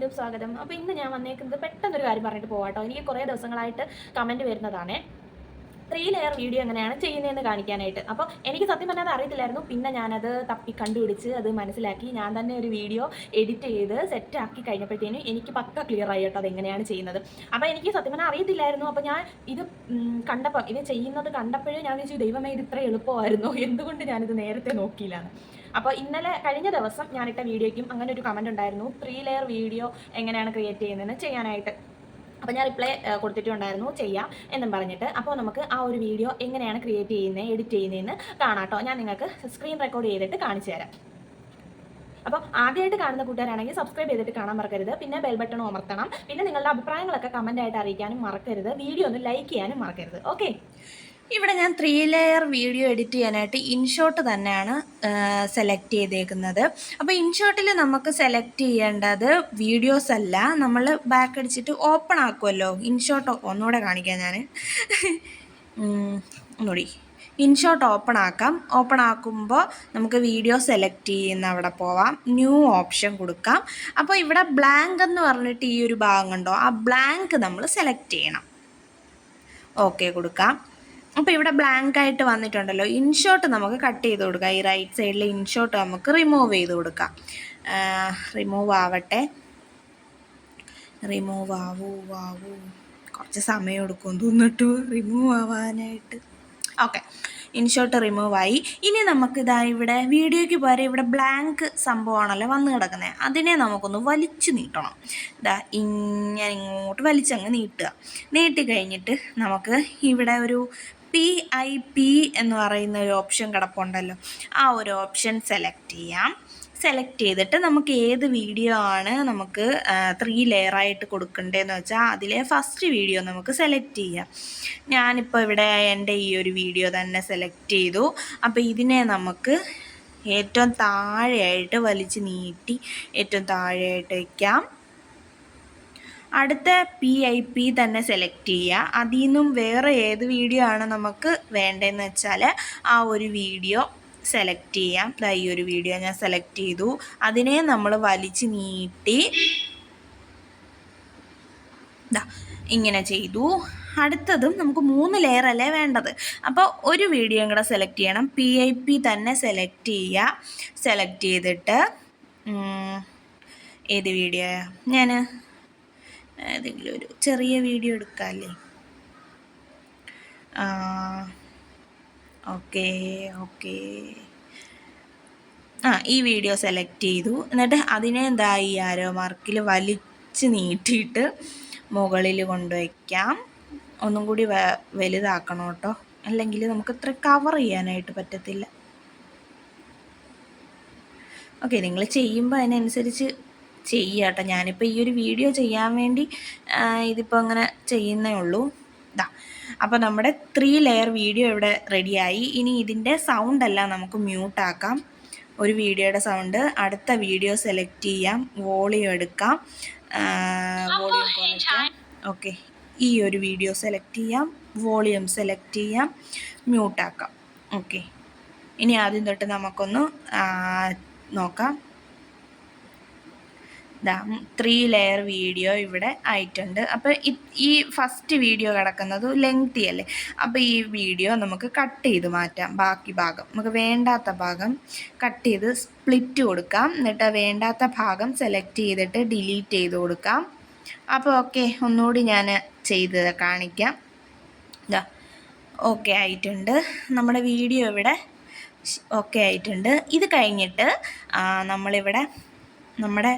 വീണ്ടും സ്വാഗതം. അപ്പോൾ ഇന്ന് ഞാൻ വന്നേക്കുന്നത് പെട്ടെന്നൊരു കാര്യം പറഞ്ഞിട്ട് പോകാട്ടോ. എനിക്ക് കുറേ ദിവസങ്ങളായിട്ട് കമൻറ്റ് വരുന്നതാണേ, 3 ലെയർ വീഡിയോ എങ്ങനെയാണ് ചെയ്യുന്നതെന്ന് കാണിക്കാനായിട്ട്. അപ്പോൾ എനിക്ക് സത്യം പറഞ്ഞാൽ അത് അറിയത്തില്ലായിരുന്നു. പിന്നെ ഞാനത് തപ്പി കണ്ടുപിടിച്ച് അത് മനസ്സിലാക്കി ഞാൻ തന്നെ ഒരു വീഡിയോ എഡിറ്റ് ചെയ്ത് സെറ്റ് ആക്കി കഴിഞ്ഞപ്പോഴത്തേനും എനിക്ക് പക്ക ക്ലിയർ ആയി കേട്ടോ അതെങ്ങനെയാണ് ചെയ്യുന്നത്. അപ്പോൾ എനിക്ക് സത്യം പറഞ്ഞാൽ അറിയത്തില്ലായിരുന്നു. അപ്പോൾ ഞാൻ ഇത് കണ്ടപ്പോൾ ഇത് ചെയ്യുന്നത് കണ്ടപ്പോഴേ ഞാൻ വിചാരിച്ചു ദൈവമേ ഇത് ഇത്ര എളുപ്പമായിരുന്നു, എന്തുകൊണ്ട് ഞാനിത് നേരത്തെ നോക്കിയില്ലാണ്. അപ്പോൾ ഇന്നലെ കഴിഞ്ഞ ദിവസം ഞാനിട്ട വീഡിയോയ്ക്കും അങ്ങനെ ഒരു കമൻറ്റ് ഉണ്ടായിരുന്നു, 3 ലെയർ വീഡിയോ എങ്ങനെയാണ് ക്രിയേറ്റ് ചെയ്യുന്നതെന്ന് ചെയ്യാനായിട്ട്. അപ്പോൾ ഞാൻ റിപ്ലൈ കൊടുത്തിട്ടുണ്ടായിരുന്നു ചെയ്യാം എന്നും പറഞ്ഞിട്ട്. അപ്പോൾ നമുക്ക് ആ ഒരു വീഡിയോ എങ്ങനെയാണ് ക്രിയേറ്റ് ചെയ്യുന്നത് എഡിറ്റ് ചെയ്യുന്നതെന്ന് കാണാം കേട്ടോ. ഞാൻ നിങ്ങൾക്ക് സ്ക്രീൻ റെക്കോർഡ് ചെയ്തിട്ട് കാണിച്ചു തരാം. അപ്പോൾ ആദ്യമായിട്ട് കാണുന്ന കൂട്ടുകാരാണെങ്കിൽ സബ്സ്ക്രൈബ് ചെയ്തിട്ട് കാണാൻ മറക്കരുത്. പിന്നെ ബെൽ ബട്ടൺ അമർത്തണം. പിന്നെ നിങ്ങളുടെ അഭിപ്രായങ്ങളൊക്കെ കമൻ്റായിട്ട് അറിയിക്കാനും മറക്കരുത്. വീഡിയോ ഒന്ന് ലൈക്ക് ചെയ്യാനും മറക്കരുത്. ഓക്കെ, ഇവിടെ ഞാൻ 3 ലെയർ വീഡിയോ എഡിറ്റ് ചെയ്യാനായിട്ട് ഇൻഷോട്ട് തന്നെയാണ് സെലക്ട് ചെയ്തേക്കുന്നത്. അപ്പോൾ ഇൻഷോട്ടിൽ നമുക്ക് സെലക്ട് ചെയ്യേണ്ടത് വീഡിയോസ് അല്ല, നമ്മൾ ബാക്ക് അടിച്ചിട്ട് ഓപ്പൺ ആക്കുമല്ലോ. ഇൻഷോട്ട് ഒന്നുകൂടെ കാണിക്കാം ഞാൻ, ഒന്നുകൂടി ഇൻഷോട്ട് ഓപ്പൺ ആക്കാം. ഓപ്പൺ ആക്കുമ്പോൾ നമുക്ക് വീഡിയോ സെലക്ട് ചെയ്യുന്ന അവിടെ പോവാം, ന്യൂ ഓപ്ഷൻ കൊടുക്കാം. അപ്പോൾ ഇവിടെ ബ്ലാങ്ക് എന്ന് പറഞ്ഞിട്ട് ഈ ഒരു ഭാഗം കണ്ടോ, ആ ബ്ലാങ്ക് നമ്മൾ സെലക്ട് ചെയ്യണം. ഓക്കെ കൊടുക്കാം. അപ്പോൾ ഇവിടെ ബ്ലാങ്ക് ആയിട്ട് വന്നിട്ടുണ്ടല്ലോ, ഇൻഷോട്ട് നമുക്ക് കട്ട് ചെയ്ത് കൊടുക്കാം. ഈ റൈറ്റ് സൈഡിൽ ഇൻഷോട്ട് നമുക്ക് റിമൂവ് ചെയ്ത് കൊടുക്കാം. റിമൂവ് ആവട്ടെ, റിമൂവ് ആവൂ കുറച്ച് സമയം എടുക്കും തോന്നിട്ടു റിമൂവ് ആവാനായിട്ട്. ഓക്കെ, ഇൻഷോട്ട് റിമൂവ് ആയി. ഇനി നമുക്കിതാ ഇവിടെ വീഡിയോയ്ക്ക് പകരം ഇവിടെ ബ്ലാങ്ക് സംഭവമാണല്ലോ വന്ന് കിടക്കുന്നത്, അതിനെ നമുക്കൊന്ന് വലിച്ചു നീട്ടണം. ഇതാ ഇങ്ങനെ ഇങ്ങോട്ട് വലിച്ചങ്ങ് നീട്ടുക. നീട്ടി കഴിഞ്ഞിട്ട് നമുക്ക് ഇവിടെ ഒരു PIP എന്ന് പറയുന്ന ഒരു ഓപ്ഷൻ കിടപ്പുണ്ടല്ലോ, ആ ഒരു ഓപ്ഷൻ സെലക്ട് ചെയ്യാം. സെലക്ട് ചെയ്തിട്ട് നമുക്ക് ഏത് വീഡിയോ ആണ് നമുക്ക് 3 ലെയറായിട്ട് കൊടുക്കേണ്ടതെന്ന് വെച്ചാൽ അതിലെ ഫസ്റ്റ് വീഡിയോ നമുക്ക് സെലക്ട് ചെയ്യാം. ഞാനിപ്പോൾ ഇവിടെ എൻ്റെ ഈ ഒരു വീഡിയോ തന്നെ സെലക്ട് ചെയ്തു. അപ്പോൾ ഇതിനെ നമുക്ക് ഏറ്റവും താഴെയായിട്ട് വലിച്ച് നീട്ടി ഏറ്റവും താഴെയായിട്ട് വയ്ക്കാം. അടുത്ത PIP തന്നെ സെലക്ട് ചെയ്യുക. അതിൽ നിന്നും വേറെ ഏത് വീഡിയോ ആണ് നമുക്ക് വേണ്ടതെന്ന് വെച്ചാൽ ആ ഒരു വീഡിയോ സെലക്ട് ചെയ്യാം. ഈ ഒരു വീഡിയോ ഞാൻ സെലക്ട് ചെയ്തു, അതിനെ നമ്മൾ വലിച്ച് നീട്ടി ഇങ്ങനെ ചെയ്തു. അടുത്തതും നമുക്ക് 3 ലെയർ അല്ലേ വേണ്ടത്, അപ്പോൾ ഒരു വീഡിയോയും കൂടെ സെലക്ട് ചെയ്യണം. PIP തന്നെ സെലക്ട് ചെയ്യുക. സെലക്ട് ചെയ്തിട്ട് ഏത് വീഡിയോ, ഞാൻ ഏതെങ്കിലും ഒരു ചെറിയ വീഡിയോ എടുക്കാമല്ലേ. ഓക്കെ ഈ വീഡിയോ സെലക്ട് ചെയ്തു. എന്നിട്ട് അതിനെ എന്താ ഈ ആരോ മാർക്കിൽ വലിച്ച് നീട്ടിയിട്ട് മുകളിൽ കൊണ്ടുവയ്ക്കാം. ഒന്നും കൂടി വലുതാക്കണം കേട്ടോ, അല്ലെങ്കിൽ നമുക്ക് ഇത്ര കവർ ചെയ്യാനായിട്ട് പറ്റത്തില്ല. ഓക്കെ, നിങ്ങൾ ചെയ്യുമ്പോൾ അതിനനുസരിച്ച് ചെയ്യുക കേട്ടോ. ഞാനിപ്പോൾ ഈ ഒരു വീഡിയോ ചെയ്യാൻ വേണ്ടി ഇതിപ്പോൾ അങ്ങനെ ചെയ്യുന്നേ ഉള്ളൂ. അപ്പോൾ നമ്മുടെ 3 ലെയർ വീഡിയോ ഇവിടെ റെഡിയായി. ഇനി ഇതിൻ്റെ സൗണ്ടെല്ലാം നമുക്ക് മ്യൂട്ടാക്കാം. ഒരു വീഡിയോയുടെ സൗണ്ട്, അടുത്ത വീഡിയോ സെലക്ട് ചെയ്യാം, വോളിയം എടുക്കാം, വോളിയം കുറയ്ക്കാം. ഓക്കെ, ഈ ഒരു വീഡിയോ സെലക്ട് ചെയ്യാം, വോളിയം സെലക്ട് ചെയ്യാം, മ്യൂട്ടാക്കാം. ഓക്കെ, ഇനി ആദ്യം തൊട്ട് നമുക്കൊന്ന് നോക്കാം. 3 ലെയർ വീഡിയോ ഇവിടെ ആയിട്ടുണ്ട്. അപ്പോൾ ഈ ഫസ്റ്റ് വീഡിയോ കിടക്കുന്നത് ലെങ്തി അല്ലേ, അപ്പോൾ ഈ വീഡിയോ നമുക്ക് കട്ട് ചെയ്ത് മാറ്റാം. ബാക്കി ഭാഗം നമുക്ക് വേണ്ടാത്ത ഭാഗം കട്ട് ചെയ്ത് സ്പ്ലിറ്റ് കൊടുക്കാം. എന്നിട്ട് വേണ്ടാത്ത ഭാഗം സെലക്ട് ചെയ്തിട്ട് ഡിലീറ്റ് ചെയ്ത് കൊടുക്കാം. അപ്പോൾ ഓക്കെ, ഒന്നുകൂടി ഞാൻ ചെയ്ത് കാണിക്കാം. ഓക്കെ ആയിട്ടുണ്ട്, നമ്മുടെ വീഡിയോ ഇവിടെ ഓക്കെ ആയിട്ടുണ്ട്. ഇത് കഴിഞ്ഞിട്ട് നമ്മളിവിടെ നമ്മുടെ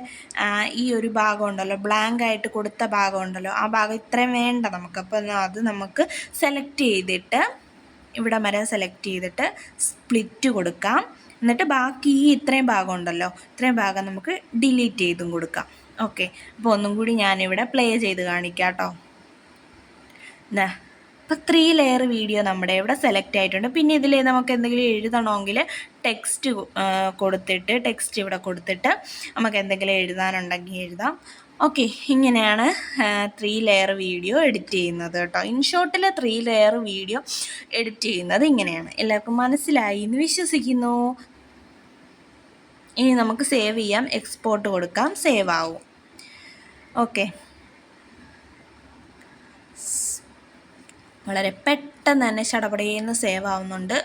ഈ ഒരു ഭാഗം ഉണ്ടല്ലോ, ബ്ലാങ്ക് ആയിട്ട് കൊടുത്ത ഭാഗം ഉണ്ടല്ലോ, ആ ഭാഗം ഇത്രയും വേണ്ട നമുക്ക്. അപ്പോൾ അത് നമുക്ക് സെലക്ട് ചെയ്തിട്ട് ഇവിടെ വരെ സെലക്ട് ചെയ്തിട്ട് സ്പ്ലിറ്റ് കൊടുക്കാം. എന്നിട്ട് ബാക്കി ഈ ഇത്രയും ഭാഗം ഉണ്ടല്ലോ, ഇത്രയും ഭാഗം നമുക്ക് ഡിലീറ്റ് ചെയ്തും കൊടുക്കാം. ഓക്കെ, അപ്പോൾ ഒന്നും കൂടി ഞാനിവിടെ പ്ലേ ചെയ്ത് കാണിക്കാം കേട്ടോ. അപ്പോൾ 3 ലെയർ വീഡിയോ നമ്മുടെ ഇവിടെ സെലക്ട് ആയിട്ടുണ്ട്. പിന്നെ ഇതിൽ നമുക്ക് എന്തെങ്കിലും എഴുതണമെങ്കിൽ ടെക്സ്റ്റ് കൊടുത്തിട്ട് ടെക്സ്റ്റ് ഇവിടെ കൊടുത്തിട്ട് നമുക്ക് എന്തെങ്കിലും എഴുതാനുണ്ടെങ്കിൽ എഴുതാം. ഓക്കെ, ഇങ്ങനെയാണ് 3 ലെയർ വീഡിയോ എഡിറ്റ് ചെയ്യുന്നത് കേട്ടോ. ഇൻഷോട്ടിൽ 3 ലെയർ വീഡിയോ എഡിറ്റ് ചെയ്യുന്നത് ഇങ്ങനെയാണ്. എല്ലാവർക്കും മനസ്സിലായി എന്ന് വിശ്വസിക്കുന്നു. ഇനി നമുക്ക് സേവ് ചെയ്യാം, എക്സ്പോർട്ട് കൊടുക്കാം, സേവ് ആവും. ഓക്കെ, വളരെ പെട്ടെന്ന് തന്നെ ചടപടയെന്ന് സേവ് ആവുന്നുണ്ട്.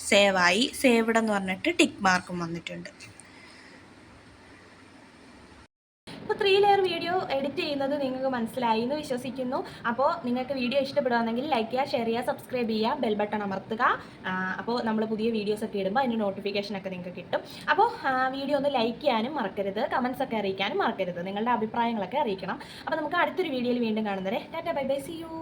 സേവായി. സേവ്ഡ് എന്ന് പറഞ്ഞിട്ട് ടിക്ക് മാർക്കും വന്നിട്ടുണ്ട്. അപ്പോൾ 3 ലെയർ വീഡിയോ എഡിറ്റ് ചെയ്യുന്നത് നിങ്ങൾക്ക് മനസ്സിലായി എന്ന് വിശ്വസിക്കുന്നു. അപ്പോൾ നിങ്ങൾക്ക് വീഡിയോ ഇഷ്ടപ്പെടുകയാണെങ്കിൽ ലൈക്ക് ചെയ്യുക, ഷെയർ ചെയ്യുക, സബ്സ്ക്രൈബ് ചെയ്യുക, ബെൽ ബട്ടൺ അമർത്തുക. അപ്പോൾ നമ്മൾ പുതിയ വീഡിയോസൊക്കെ ഇടുമ്പോൾ അതിൻ്റെ നോട്ടിഫിക്കേഷനൊക്കെ നിങ്ങൾക്ക് കിട്ടും. അപ്പോൾ വീഡിയോ ഒന്ന് ലൈക്ക് ചെയ്യാനും മറക്കരുത്, കമൻസ് ഒക്കെ അറിയിക്കാനും മറക്കരുത്, നിങ്ങളുടെ അഭിപ്രായങ്ങളൊക്കെ അറിയിക്കണം. അപ്പോൾ നമുക്ക് അടുത്തൊരു വീഡിയോയിൽ വീണ്ടും കാണുന്നവരെ tata bye bye, see U.